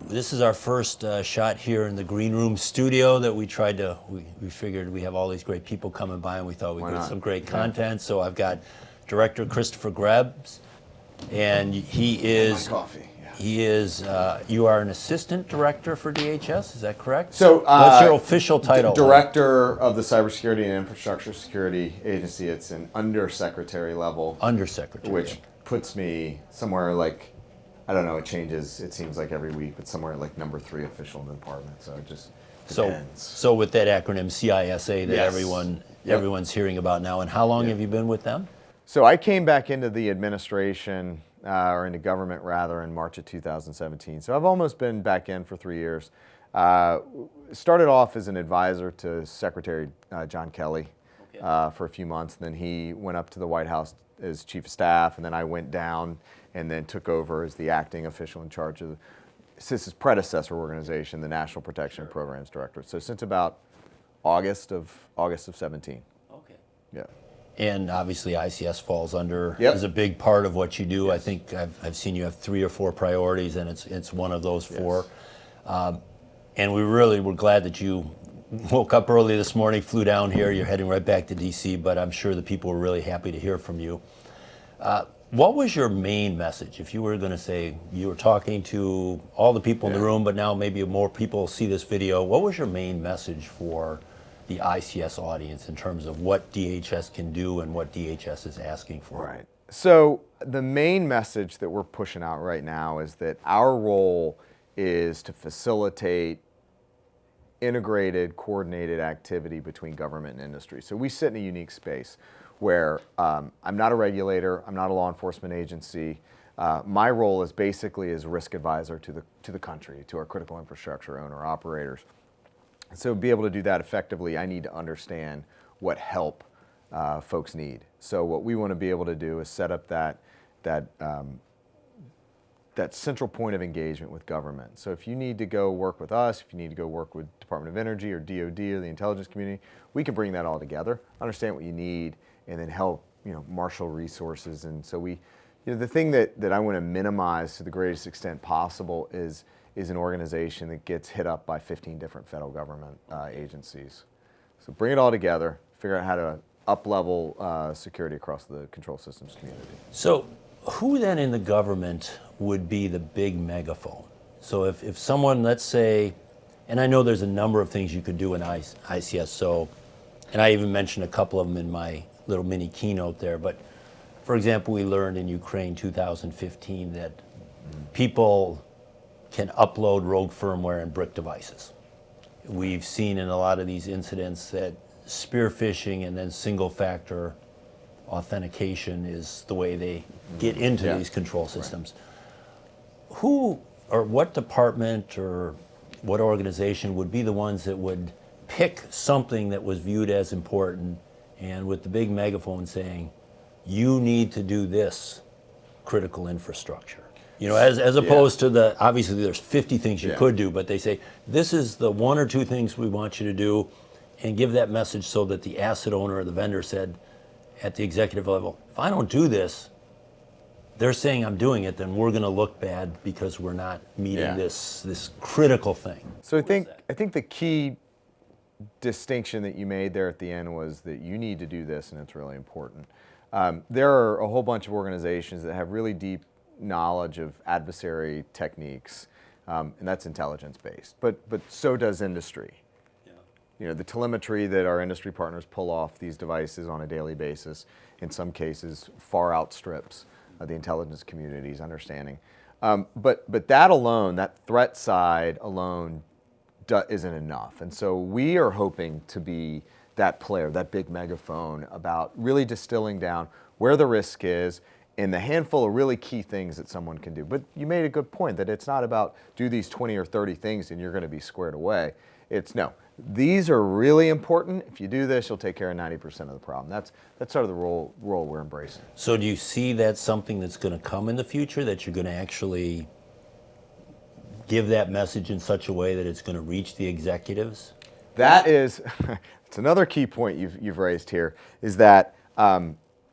This is our first shot here in the Green Room studio that we tried to, we figured we have all these great people coming by and we thought we'd get some great content. So I've got Director Christopher Krebs, and he is, you are an assistant director for DHS, is that correct? So what's your official title? Director of the Cybersecurity and Infrastructure Security Agency. It's an undersecretary level. Undersecretary. Which puts me somewhere like, I don't know, it changes, it seems like every week, but somewhere like number 3 official in the department, so it just depends. So with that acronym CISA that everyone's hearing about now, and how long have you been with them? So I came back into the administration, or into government rather, in March of 2017. So I've almost been back in for 3 years. Started off as an advisor to Secretary John Kelly for a few months, and then he went up to the White House as chief of staff, and then I went down and then took over as the acting official in charge of CISA's predecessor organization, the National Protection Programs Directorate. So since about August of 17. Okay. Yeah. And obviously ICS falls under, is a big part of what you do. I think I've seen you have 3 or 4 priorities, and it's one of those 4. And we're glad that you woke up early this morning, flew down here. You're heading right back to DC, but I'm sure the people were really happy to hear from you. What was your main message? If you were going to say, you were talking to all the people in the room, but now maybe more people see this video, what was your main message for the ICS audience in terms of what DHS can do and what DHS is asking for? Right. So the main message that we're pushing out right now is that our role is to facilitate integrated, coordinated activity between government and industry. So we sit in a unique space where I'm not a regulator, I'm not a law enforcement agency. My role is basically as risk advisor to the country, to our critical infrastructure owner operators. So to be able to do that effectively, I need to understand what help folks need. So what we want to be able to do is set up that central point of engagement with government. So if you need to go work with us, if you need to go work with Department of Energy or DOD or the intelligence community, we can bring that all together, understand what you need, and then help marshal resources. And so the thing that I want to minimize to the greatest extent possible is an organization that gets hit up by 15 different federal government agencies. So bring it all together, figure out how to up-level security across the control systems community. So who then in the government would be the big megaphone? So if someone, let's say, and I know there's a number of things you could do in ICS, so, and I even mentioned a couple of them in my little mini keynote there, but for example, we learned in Ukraine 2015 that people can upload rogue firmware and brick devices. We've seen in a lot of these incidents that spear phishing and then single factor authentication is the way they get into these control systems. Who or what department or what organization would be the ones that would pick something that was viewed as important and with the big megaphone saying, you need to do this critical infrastructure? As opposed to obviously there's 50 things you could do, but they say, this is the 1 or 2 things we want you to do, and give that message so that the asset owner or the vendor said at the executive level, if I don't do this, they're saying I'm doing it, then we're going to look bad because we're not meeting this critical thing. So I think the key distinction that you made there at the end was that you need to do this, and it's really important. There are a whole bunch of organizations that have really deep knowledge of adversary techniques, and that's intelligence-based, but so does industry. The telemetry that our industry partners pull off these devices on a daily basis, in some cases, far outstrips the intelligence community's understanding. But that alone, that threat side alone, isn't enough. And so we are hoping to be that player, that big megaphone, about really distilling down where the risk is and the handful of really key things that someone can do. But you made a good point that it's not about do these 20 or 30 things and you're going to be squared away. It's no, these are really important. If you do this, you'll take care of 90% of the problem. That's sort of the role we're embracing. So do you see that something that's going to come in the future, that you're going to actually give that message in such a way that it's going to reach the executives? That is, it's another key point you've raised here, is that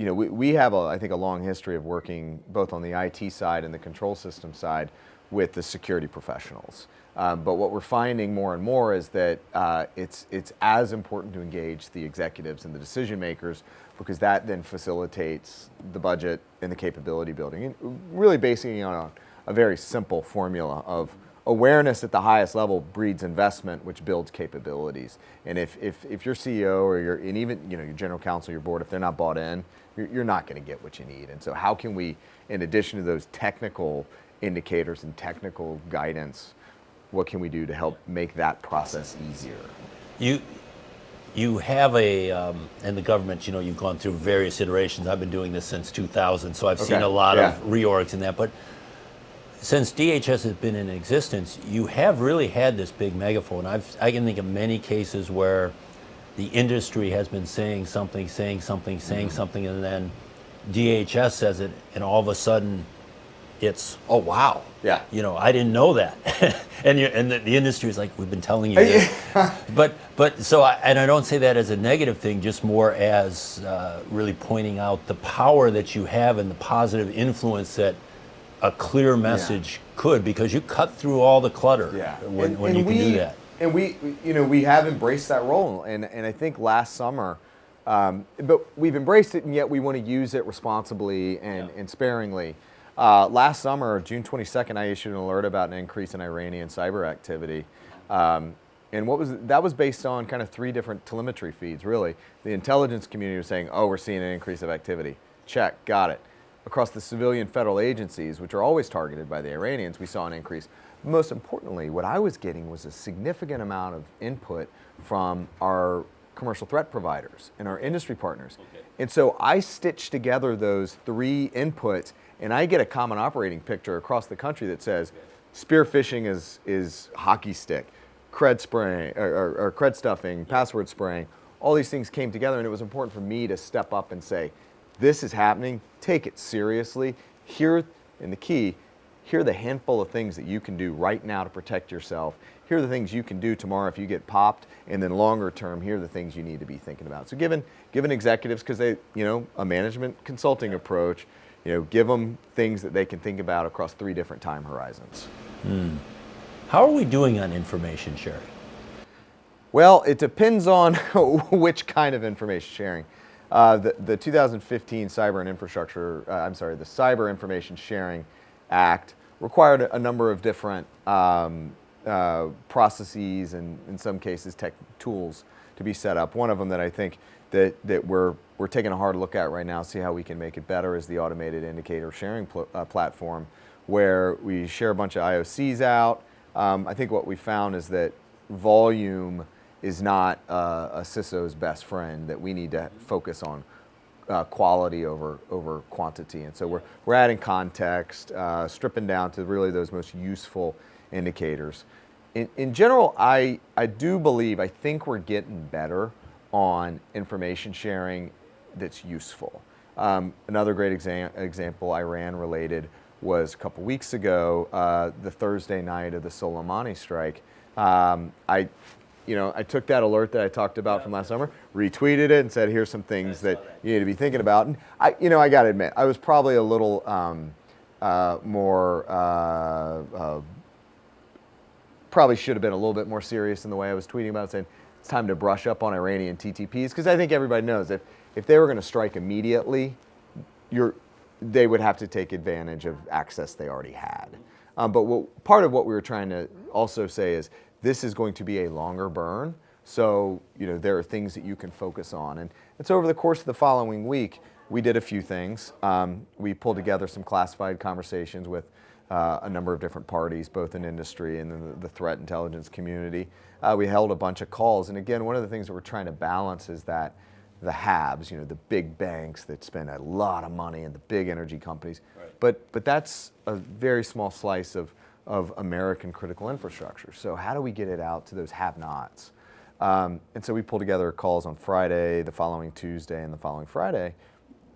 we have, I think, a long history of working both on the IT side and the control system side with the security professionals. But what we're finding more and more is that it's as important to engage the executives and the decision makers, because that then facilitates the budget and the capability building. And really basing it on a very simple formula of awareness at the highest level breeds investment, which builds capabilities. And if your CEO or and even your general counsel, your board, if they're not bought in, you're not going to get what you need. And so how can we, in addition to those technical indicators and technical guidance, what can we do to help make that process easier? You have in the government, you've gone through various iterations. I've been doing this since 2000, so I've seen a lot of reorgs in that. But since DHS has been in existence, you have really had this big megaphone. I can think of many cases where the industry has been saying something, and then DHS says it, and all of a sudden, it's, oh wow, yeah, I didn't know that, and the industry is like, we've been telling you this. but so I don't say that as a negative thing, just more as really pointing out the power that you have and the positive influence that a clear message could, because you cut through all the clutter when you can do that. And we have embraced that role, and I think last summer, but we've embraced it, and yet we want to use it responsibly and sparingly. Last summer, June 22nd, I issued an alert about an increase in Iranian cyber activity. And that was based on kind of 3 different telemetry feeds, really. The intelligence community was saying, oh, we're seeing an increase of activity. Check, got it. Across the civilian federal agencies, which are always targeted by the Iranians, we saw an increase. Most importantly, what I was getting was a significant amount of input from our commercial threat providers and our industry partners. Okay. And so I stitched together those 3 inputs, and I get a common operating picture across the country that says spear phishing is hockey stick, cred spraying or cred stuffing, password spraying. All these things came together, and it was important for me to step up and say, this is happening, take it seriously. Here are the handful of things that you can do right now to protect yourself. Here are the things you can do tomorrow if you get popped, and then longer term, here are the things you need to be thinking about. So given executives, because they, a management consulting approach, give them things that they can think about across 3 different time horizons. How are we doing on information sharing? Well, it depends on which kind of information sharing. The 2015 the Cyber Information Sharing Act required a number of different processes and, in some cases, tech tools to be set up. One of them that I think that we're taking a hard look at right now, see how we can make it better, is the automated indicator sharing platform, where we share a bunch of IOCs out. I think what we found is that volume is not a CISO's best friend, that we need to focus on quality over quantity. And so we're adding context, stripping down to really those most useful indicators. In general, I think we're getting better on information sharing that's useful. Another great example, Iran related, was a couple weeks ago, the Thursday night of the Soleimani Strike. I took that alert that I talked about from last summer, retweeted it, and said, here's some things that you need to be thinking about. And I got to admit, I was probably a little probably should have been a little bit more serious in the way I was tweeting about it, saying it's time to brush up on Iranian TTPs, because I think everybody knows if they were going to strike immediately, they would have to take advantage of access they already had. But part of what we were trying to also say is this is going to be a longer burn, so there are things that you can focus on. And so over the course of the following week, we did a few things. We pulled together some classified conversations with a number of different parties, both in industry and in the threat intelligence community. We held a bunch of calls, and again, one of the things that we're trying to balance is that the haves, the big banks that spend a lot of money, and the big energy companies, right. But that's a very small slice of American critical infrastructure. So how do we get it out to those have-nots? And so we pulled together calls on Friday, the following Tuesday, and the following Friday,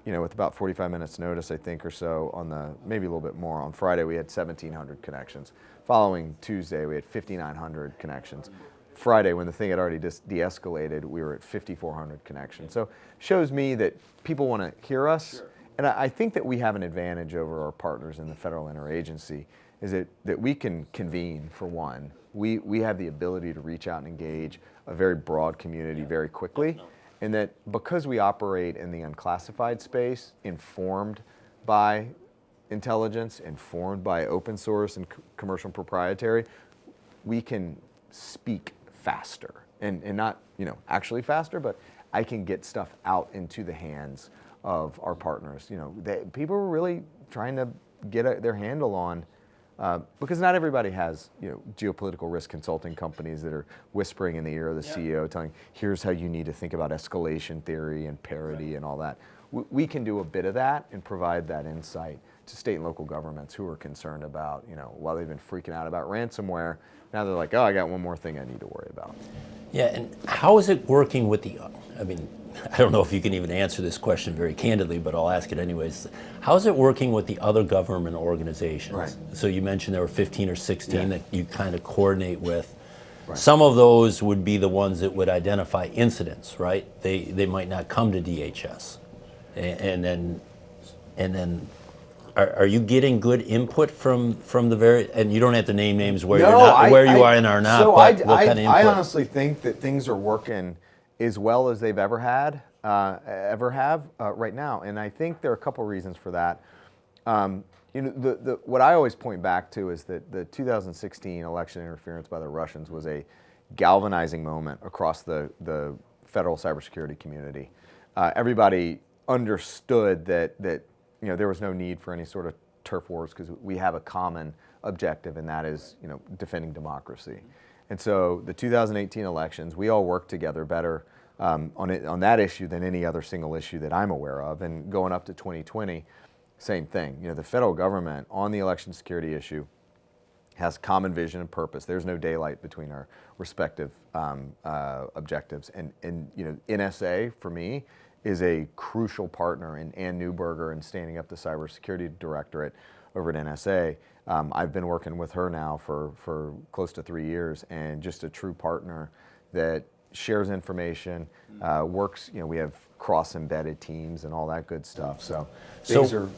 with about 45 minutes notice, I think, or so, maybe a little bit more. On Friday, we had 1,700 connections. Following Tuesday, we had 5,900 connections. Friday, when the thing had already de-escalated, we were at 5,400 connections. So shows me that people want to hear us. Sure. And I think that we have an advantage over our partners in the federal interagency, is that we can convene, for one. We have the ability to reach out and engage a very broad community very quickly. And that because we operate in the unclassified space, informed by intelligence, informed by open source and commercial and proprietary, we can speak faster. And not actually faster, but I can get stuff out into the hands of our partners. People are really trying to get their handle on, because not everybody has geopolitical risk consulting companies that are whispering in the ear of the CEO, telling, here's how you need to think about escalation theory and parity and all that. We can do a bit of that and provide that insight to state and local governments who are concerned about, while they've been freaking out about ransomware, now they're like, oh, I got one more thing I need to worry about. Yeah, and how is it working with I don't know if you can even answer this question very candidly, but I'll ask it anyways. How is it working with the other government organizations? Right. So you mentioned there were 15 or 16 that you kind of coordinate with. Right. Some of those would be the ones that would identify incidents, right? They might not come to DHS. And then are you getting good input from the very, and you don't have to name names where you are and are not, so but what kind of input? I honestly think that things are working as well as they've ever have right now. And I think there are a couple reasons for that. What I always point back to is that the 2016 election interference by the Russians was a galvanizing moment across the federal cybersecurity community. Everybody understood that there was no need for any sort of turf wars, because we have a common objective, and that is defending democracy. And so the 2018 elections, we all worked together better on that issue than any other single issue that I'm aware of. And going up to 2020, same thing. The federal government on the election security issue has common vision and purpose. There's no daylight between our respective objectives. And NSA, for me, is a crucial partner in Ann Neuberger and standing up the cybersecurity directorate over at NSA. I've been working with her now for close to 3 years, and just a true partner that shares information, works, we have cross-embedded teams and all that good stuff. So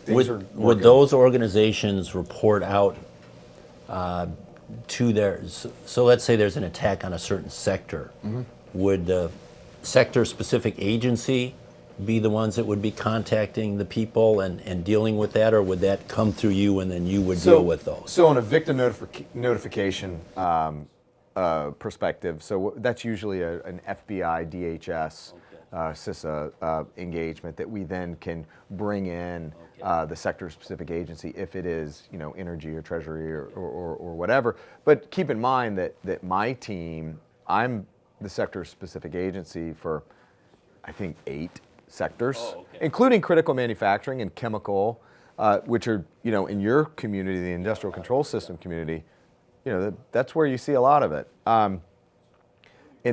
would those organizations report out to theirs? So let's say there's an attack on a certain sector. Mm-hmm. Would the sector-specific agency be the ones that would be contacting the people and dealing with that, or would that come through you and then you would deal with those? So on a victim notification perspective, so that's usually an FBI, DHS, CISA engagement that we then can bring in the sector-specific agency if it is energy or treasury or whatever. But keep in mind that my team, I'm the sector-specific agency for I think 8 sectors, including critical manufacturing and chemical, which are, in your community, the industrial control system community, that's where you see a lot of it. And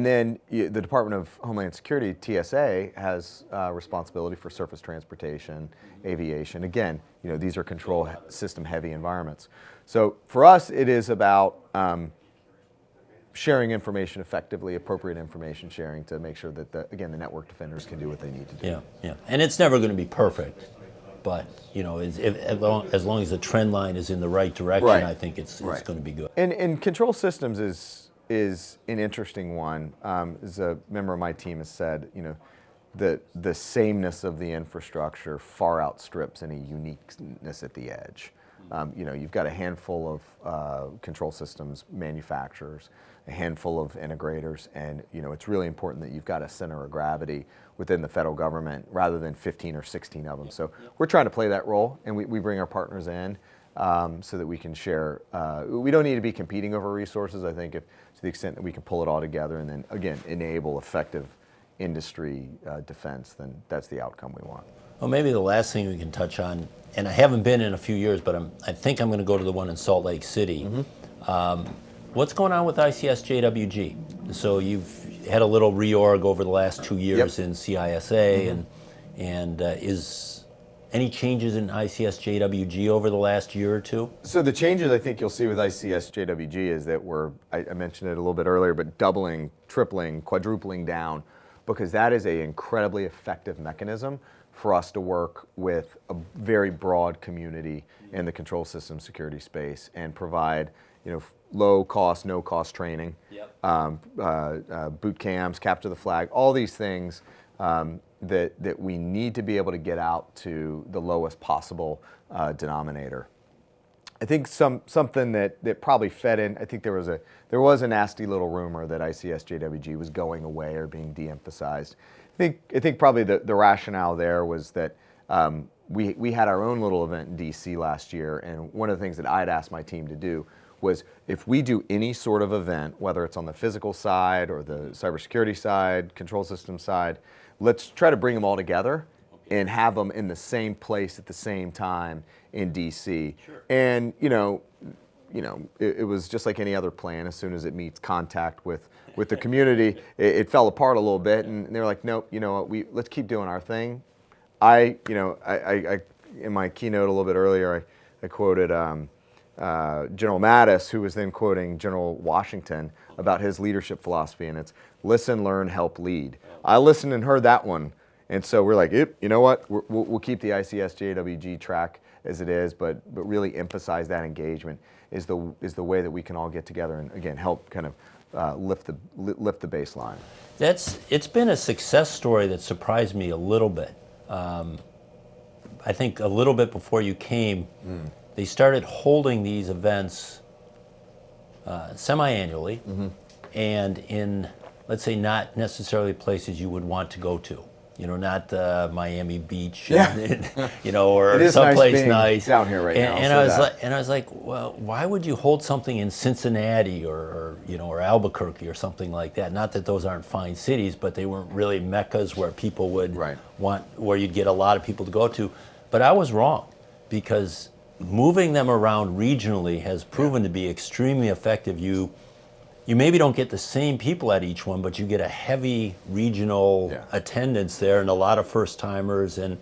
then the Department of Homeland Security, TSA, has responsibility for surface transportation, aviation. Again, these are control system heavy environments. So for us, it is about sharing information effectively, appropriate information sharing to make sure that, the network defenders can do what they need to do. Yeah. And it's never going to be perfect, but as long as the trend line is in the right direction, right. I think it's going to be good. And control systems is an interesting one. As a member of my team has said, the sameness of the infrastructure far outstrips any uniqueness at the edge. You've got a handful of control systems manufacturers, a handful of integrators, and it's really important that you've got a center of gravity within the federal government rather than 15 or 16 of them. So we're trying to play that role, and we bring our partners in so that we can share. We don't need to be competing over resources. I think to the extent that we can pull it all together and then, again, enable effective industry defense, then that's the outcome we want. Well, maybe the last thing we can touch on, and I haven't been in a few years, but I think I'm going to go to the one in Salt Lake City. Mm-hmm. What's going on with ICSJWG? So you've had a little reorg over the last 2 years in CISA, mm-hmm. and Any changes in ICSJWG over the last year or two? So the changes I think you'll see with ICSJWG is that I mentioned it a little bit earlier, but doubling, tripling, quadrupling down, because that is an incredibly effective mechanism for us to work with a very broad community in the control system security space and provide, low cost, no cost training, boot camps, capture the flag, all these things that we need to be able to get out to the lowest possible denominator. I think something that probably fed in. I think there was a nasty little rumor that ICSJWG was going away or being de-emphasized. I think probably the rationale there was that we had our own little event in DC last year, and one of the things that I'd asked my team to do was, if we do any sort of event, whether it's on the physical side or the cybersecurity side, control system side, let's try to bring them all together and have them in the same place at the same time in DC. Sure. And it was just like any other plan. As soon as it meets contact with the community, it fell apart a little bit, and they were like, nope, let's keep doing our thing. I in my keynote a little bit earlier, I quoted General Mattis, who was then quoting General Washington about his leadership philosophy, and it's listen, learn, help, lead. I listened and heard that one, and so we're like, you know what, we'll keep the ICSJWG track as it is, but really emphasize that engagement is the way that we can all get together and again help kind of lift the baseline. It's been a success story that surprised me a little bit. I think a little bit before you came, they started holding these events semi-annually, and in, let's say, not necessarily places you would want to go to. Not Miami Beach, or someplace nice down here right now. And I was like, well, why would you hold something in Cincinnati or Albuquerque or something like that? Not that those aren't fine cities, but they weren't really meccas where people would want, where you'd get a lot of people to go to. But I was wrong, because moving them around regionally has proven to be extremely effective. You maybe don't get the same people at each one, but you get a heavy regional attendance there and a lot of first timers. And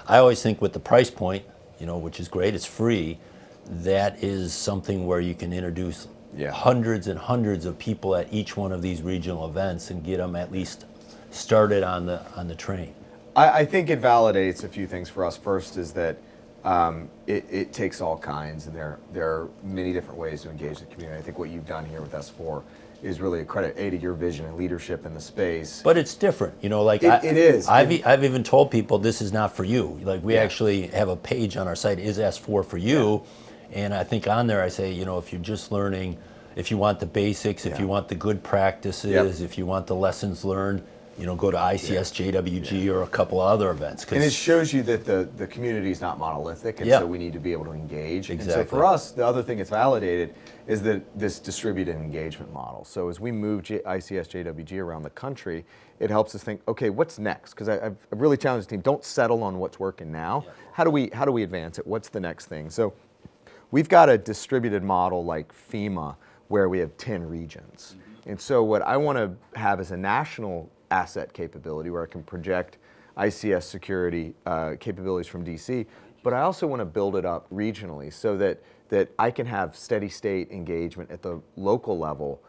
I always think with the price point, which is great, it's free, that is something where you can introduce hundreds and hundreds of people at each one of these regional events and get them at least started on the train. I think it validates a few things for us. First is that it takes all kinds, and there are many different ways to engage the community. I think what you've done here with S4 is really a credit to your vision and leadership in the space. But it's different, it is. I've even told people this is not for you. Like we actually have a page on our site, is S4 for you? And I think on there I say, if you're just learning, if you want the basics, if you want the good practices, if you want the lessons learned, go to ICSJWG or a couple other events. And it shows you that the community is not monolithic, and so we need to be able to engage. Exactly. And so for us, the other thing it's validated is that this distributed engagement model. So as we move ICSJWG around the country, it helps us think, okay, what's next? Because I've really challenged the team, don't settle on what's working now. How do we advance it? What's the next thing? So we've got a distributed model like FEMA where we have 10 regions. And so what I want to have is a national asset capability where I can project ICS security capabilities from DC, but I also want to build it up regionally so that I can have steady state engagement at the local level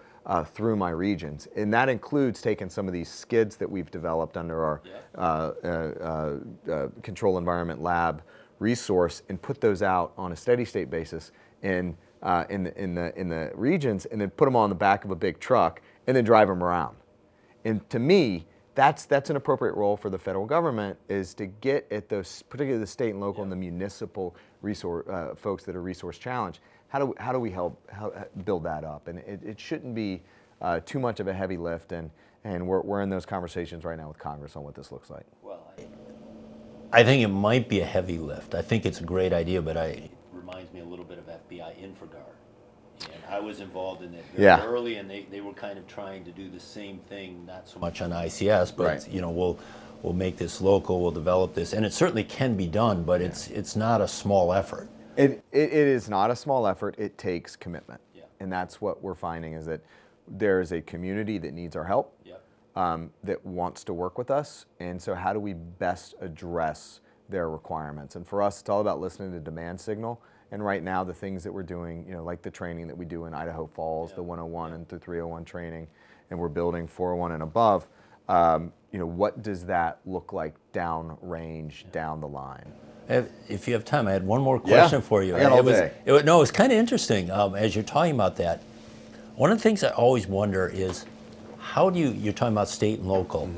through my regions. And that includes taking some of these skids that we've developed under our Control Environment Lab resource and put those out on a steady state basis in the regions, and then put them on the back of a big truck and then drive them around. And to me, that's an appropriate role for the federal government, is to get at those, particularly the state and local and the municipal resource folks that are resource challenged. How do we help build that up? And it shouldn't be too much of a heavy lift. And we're in those conversations right now with Congress on what this looks like. Well, I think it might be a heavy lift. I think it's a great idea, but it reminds me a little bit of FBI InfraGard. And I was involved in it very early, and they were kind of trying to do the same thing, not so much on ICS, but we'll make this local, we'll develop this, and it certainly can be done, but it's not a small effort. It is not a small effort. It takes commitment, and that's what we're finding, is that there is a community that needs our help, that wants to work with us, and so how do we best address their requirements. And for us, it's all about listening to demand signal. And right now, the things that we're doing, like the training that we do in Idaho Falls, the 101 and the 301 training, and we're building 401 and above, what does that look like downrange, down the line? If you have time, I had one more question for you. I got all day. It was kind of interesting as you're talking about that. One of the things I always wonder is, how do you're talking about state and local,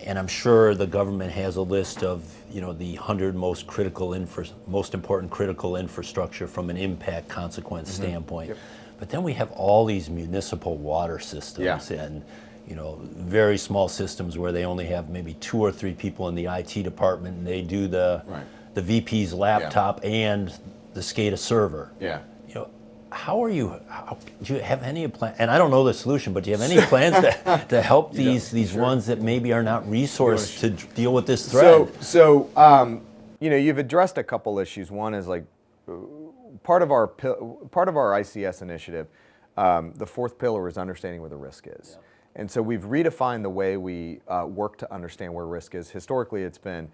and I'm sure the government has a list of the 100 most important critical infrastructure from an impact consequence standpoint. Yep. But then we have all these municipal water systems and very small systems where they only have maybe 2 or 3 people in the IT department, and they do the VP's laptop and the SCADA server. Yeah. Do you have any plan? And I don't know the solution, but do you have any plans to help these ones that maybe are not resourced to deal with this threat? So you've addressed a couple issues. One is like part of our ICS initiative. The fourth pillar is understanding where the risk is. And so we've redefined the way we work to understand where risk is. Historically, it's been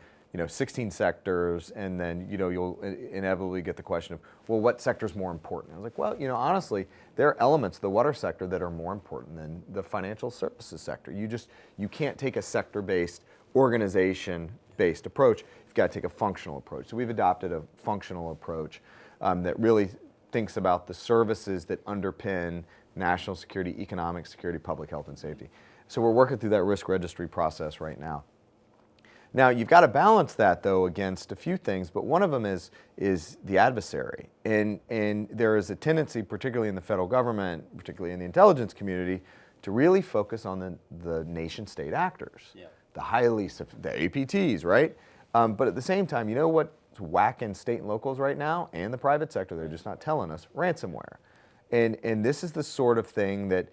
16 sectors, and then you'll inevitably get the question of, well, what sector is more important? I was like, well, honestly, there are elements of the water sector that are more important than the financial services sector. You can't take a sector-based, organization-based approach. You've got to take a functional approach. So we've adopted a functional approach that really thinks about the services that underpin national security, economic security, public health, and safety. So we're working through that risk registry process right now. Now, you've got to balance that, though, against a few things, but one of them is the adversary. And there is a tendency, particularly in the federal government, particularly in the intelligence community, to really focus on the nation-state actors, the APTs, right? But at the same time, you know what's whacking state and locals right now, and the private sector, they're just not telling us? Ransomware. And this is the sort of thing that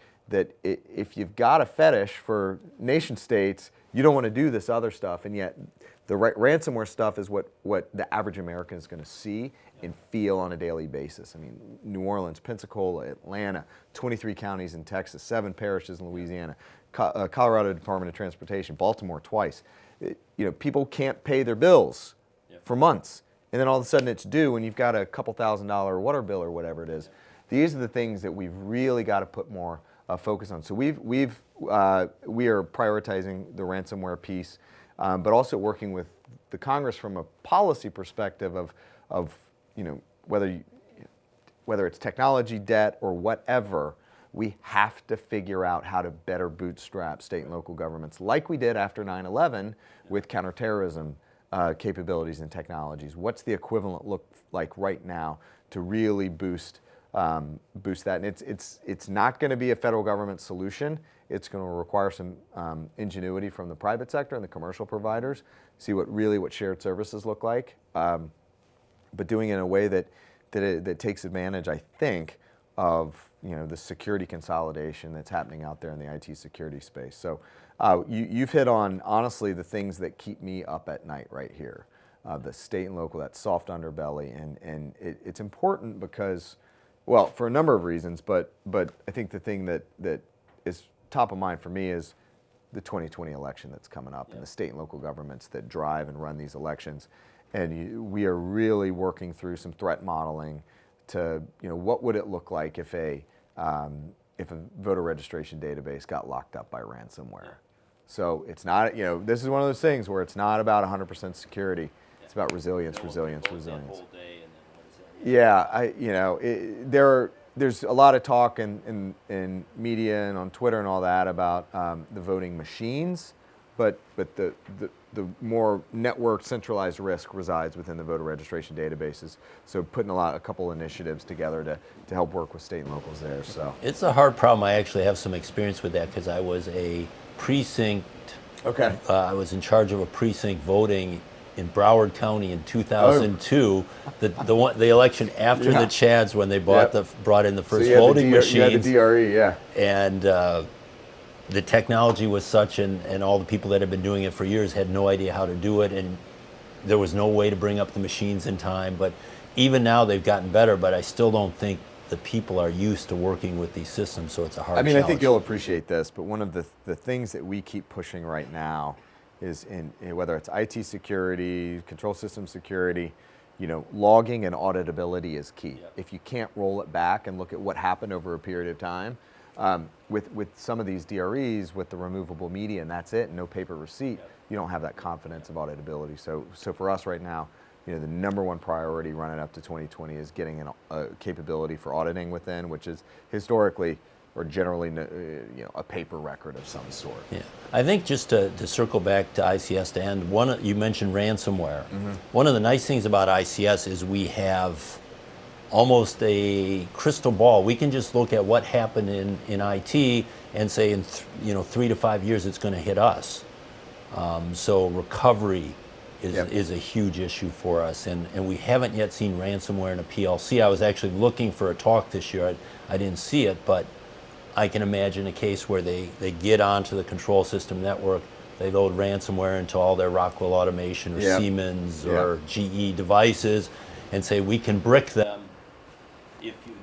if you've got a fetish for nation states, you don't want to do this other stuff, and yet the ransomware stuff is what the average American is going to see and feel on a daily basis. I mean, New Orleans, Pensacola, Atlanta, 23 counties in Texas, 7 parishes in Louisiana, Colorado Department of Transportation, Baltimore twice. People can't pay their bills for months, and then all of a sudden it's due, and you've got a couple $1,000 water bill or whatever it is. These are the things that we've really got to put more focus on. So we are prioritizing the ransomware piece, but also working with the Congress from a policy perspective of whether it's technology debt or whatever. We have to figure out how to better bootstrap state and local governments, like we did after 9/11 with counterterrorism capabilities and technologies. What's the equivalent look like right now to really boost that? And it's not going to be a federal government solution. It's going to require some ingenuity from the private sector and the commercial providers. See what shared services look like, but doing it in a way that takes advantage, I think, of the security consolidation that's happening out there in the IT security space. So you've hit on, honestly, the things that keep me up at night right here. The state and local, that soft underbelly, and it's important because, well, for a number of reasons, but I think the thing that is top of mind for me is the 2020 election that's coming up, and the state and local governments that drive and run these elections. And we are really working through some threat modeling to, what would it look like if a voter registration database got locked up by ransomware. So it's not, this is one of those things where it's not about 100% security. It's about resilience. Yeah, there's a lot of talk in media and on Twitter and all that about the voting machines, but the more network centralized risk resides within the voter registration databases. So putting a couple initiatives together to help work with state and locals there. So it's a hard problem. I actually have some experience with that because I was a precinct. Okay. I was in charge of a precinct voting in Broward County in 2002, the election after the Chads, when they brought in the first voting machines. You had the DRE, yeah. And the technology was such, and all the people that had been doing it for years had no idea how to do it, and there was no way to bring up the machines in time. But even now they've gotten better, but I still don't think the people are used to working with these systems, so it's a hard challenge. I think you'll appreciate this, but one of the things that we keep pushing right now is in whether it's IT security, control system security, logging and auditability is key. Yep. If you can't roll it back and look at what happened over a period of time, with some of these DREs, with the removable media and that's it, no paper receipt, Yep. you don't have that confidence of auditability. So for us right now, the number one priority running up to 2020 is getting a capability for auditing within, which is historically or generally a paper record of some sort. Yeah, I think just to circle back to ICS to end, you mentioned ransomware. Mm-hmm. One of the nice things about ICS is we have almost a crystal ball. We can just look at what happened in IT and say in 3 to 5 years it's going to hit us. So recovery is a huge issue for us, and we haven't yet seen ransomware in a PLC. I was actually looking for a talk this year. I didn't see it, but I can imagine a case where they get onto the control system network, they load ransomware into all their Rockwell Automation or Siemens or GE devices, and say we can brick them.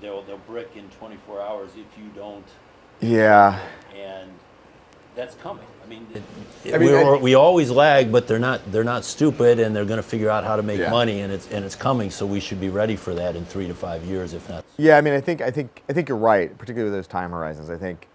They'll brick in 24 hours if you don't. Yeah. And that's coming. I mean, we always lag, but they're not stupid, and they're going to figure out how to make money, and it's coming. So we should be ready for that in 3 to 5 years, if not. Yeah, I mean, I think you're right, particularly with those time horizons. I think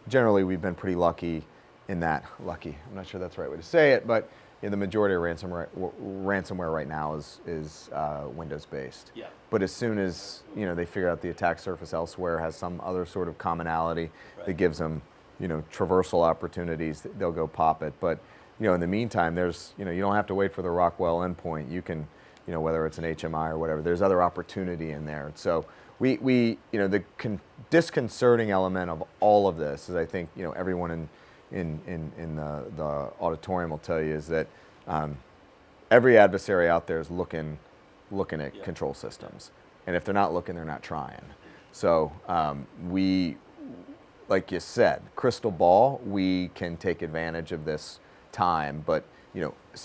generally we've been pretty lucky in that. Lucky, I'm not sure that's the right way to say it, but the majority of ransomware right now is Windows based. Yeah. But as soon as they figure out the attack surface elsewhere has some other sort of commonality that gives them traversal opportunities, they'll go pop it. But in the meantime, there's you don't have to wait for the Rockwell endpoint. You can whether it's an HMI or whatever, there's other opportunity in there. So we the disconcerting element of all of this is, I think everyone in the auditorium will tell you, is that every adversary out there is looking at control systems, and if they're not looking, they're not trying. So we, like you said, crystal ball, we can take advantage of this time, but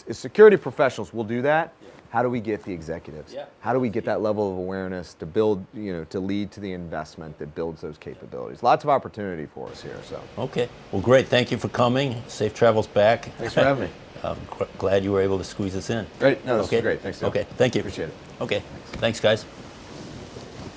as security professionals, we'll do that. How do we get the executives? How do we get that level of awareness to build, to lead to the investment that builds those capabilities? Lots of opportunity for us here. So. Okay. Well, great. Thank you for coming. Safe travels back. Thanks for having me. I'm glad you were able to squeeze us in. Great. No, this was great. Thanks, Dale. Okay. Thank you. Appreciate it. Okay. Thanks, guys.